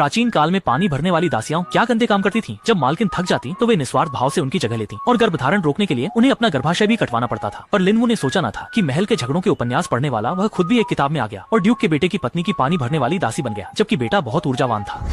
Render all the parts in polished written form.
प्राचीन काल में पानी भरने वाली दासियां क्या गंदे काम करती थीं। जब मालकिन थक जाती तो वे निस्वार्थ भाव से उनकी जगह लेती और गर्भधारण रोकने के लिए उन्हें अपना गर्भाशय भी कटवाना पड़ता था। पर लिनवू ने सोचा न था कि महल के झगड़ों के उपन्यास पढ़ने वाला वह खुद भी एक किताब में आ गया और ड्यूक के बेटे की पत्नी की पानी भरने वाली दासी बन गया, जबकि बेटा बहुत ऊर्जावान था।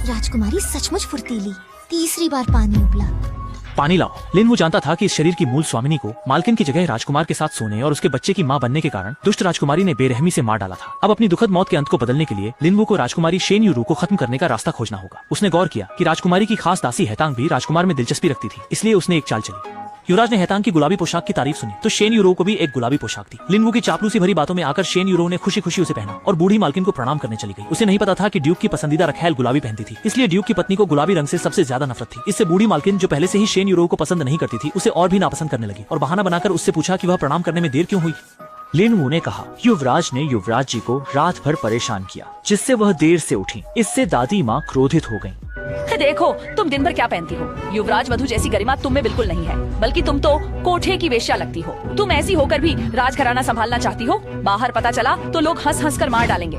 राजकुमारी सचमुच फुर्तीली, तीसरी बार पानी उबला। पानी लाओ। लिनवू जानता था कि इस शरीर की मूल स्वामिनी को मालकिन की जगह राजकुमार के साथ सोने और उसके बच्चे की मां बनने के कारण दुष्ट राजकुमारी ने बेरहमी से मार डाला था। अब अपनी दुखद मौत के अंत को बदलने के लिए लिनवू को राजकुमारी शेन यूरू को खत्म करने का रास्ता खोजना होगा। उसने गौर किया कि राजकुमारी की खास दासी हैतांग भी राजकुमार में दिलचस्पी रखती थी, इसलिए उसने एक चाल चली। युवराज ने हैतांग की गुलाबी पोशाक की तारीफ सुनी तो शेन यूरो को भी एक गुलाबी पोशाक थी। लिनवू की चापलूसी भरी बातों में आकर शेन यूरो ने खुशी खुशी उसे पहना और बूढ़ी मालकिन को प्रणाम करने चली गई। उसे नहीं पता था कि ड्यूक की पसंदीदा रखैल गुलाबी पहनती थी, इसलिए ड्यूक की पत्नी को गुलाबी रंग से सबसे ज्यादा नफरत थी। इससे बूढ़ी मालकिन, जो पहले से ही शेन यूरो को पसंद नहीं करती थी, उसे और भी नापसंद करने लगी और बहाना बनाकर उससे पूछा कि वह प्रणाम करने में देर क्यों हुई। लिनवू ने कहा, युवराज ने युवराज जी को रात भर परेशान किया, जिससे वह देर से उठी। इससे दादी माँ क्रोधित हो गयी। देखो तुम दिन भर क्या पहनती हो। युवराज वधू जैसी गरिमा तुम में बिल्कुल नहीं है, बल्कि तुम तो कोठे की वेश्या लगती हो। तुम ऐसी होकर भी राजघराना संभालना चाहती हो। बाहर पता चला तो लोग हंस हंस कर मार डालेंगे।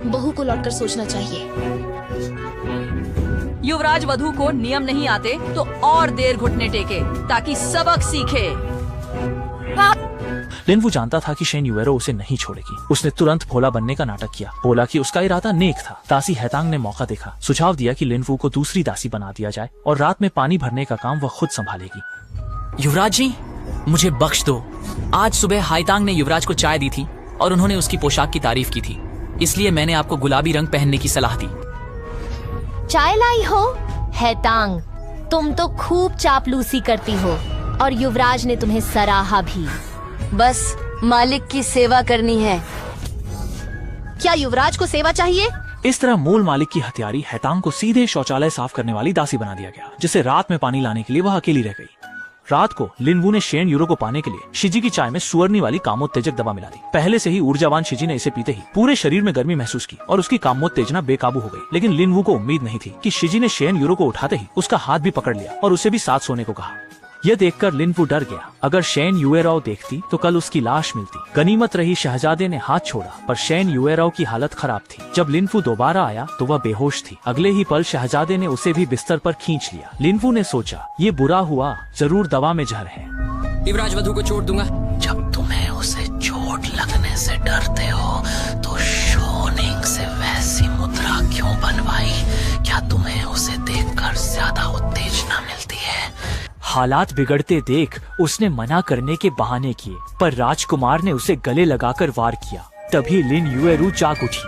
बहू को लौटकर सोचना चाहिए। युवराज वधू को नियम नहीं आते तो और देर घुटने टेके ताकि सबक सीखे। लिनवू जानता था कि शेन यूएरो उसे नहीं छोड़ेगी। उसने तुरंत भोला बनने का नाटक किया। बोला कि उसका इरादा नेक था। दासी हैतांग ने मौका देखा, सुझाव दिया कि लिनवू को दूसरी दासी बना दिया जाए और रात में पानी भरने का काम वह खुद संभालेगी। युवराज जी, मुझे बख्श दो। आज सुबह हैतांग ने युवराज को चाय दी थी और उन्होंने उसकी पोशाक की तारीफ की थी, इसलिए मैंने आपको गुलाबी रंग पहनने की सलाह दी। चाय लाई हो? हैतांग, तुम तो खूब चापलूसी करती हो और युवराज ने तुम्हें सराहा भी। बस मालिक की सेवा करनी है। क्या युवराज को सेवा चाहिए? इस तरह मूल मालिक की हत्यारी हैतांग को सीधे शौचालय साफ करने वाली दासी बना दिया गया, जिससे रात में पानी लाने के लिए वह अकेली रह गई। रात को लिनवू ने शेन यूरो को पाने के लिए शिजी की चाय में सुअरनी वाली कामोत्तेजक दवा मिला दी। पहले से ही ऊर्जावान शिजी ने इसे पीते ही पूरे शरीर में गर्मी महसूस की और उसकी कामोत्तेजना बेकाबू हो गई। लेकिन लिनवू को उम्मीद नहीं थी कि शिजी ने शेन यूरो को उठाते ही उसका हाथ भी पकड़ लिया और उसे भी साथ सोने को कहा। यह देखकर लिनवू डर गया। अगर शेन यूएराओ देखती तो कल उसकी लाश मिलती। गनीमत रही शहजादे ने हाथ छोड़ा, पर शेन यूएराओ की हालत खराब थी। जब लिनवू दोबारा आया तो वह बेहोश थी। अगले ही पल शहजादे ने उसे भी बिस्तर पर खींच लिया। लिनवू ने सोचा, ये बुरा हुआ, जरूर दवा में जहर है। युवराज वधू को चोट दूंगा। जब तुम्हें उसे चोट लगने से डरते हो तो शोनिंग से वैसी मुद्रा क्यों बनवाई? क्या तुम्हें उसे देखकर ज्यादा उत्तेजना मिलती है? हालात बिगड़ते देख उसने मना करने के बहाने किए, पर राजकुमार ने उसे गले लगाकर वार किया। तभी लिन यूएरू जाग उठी।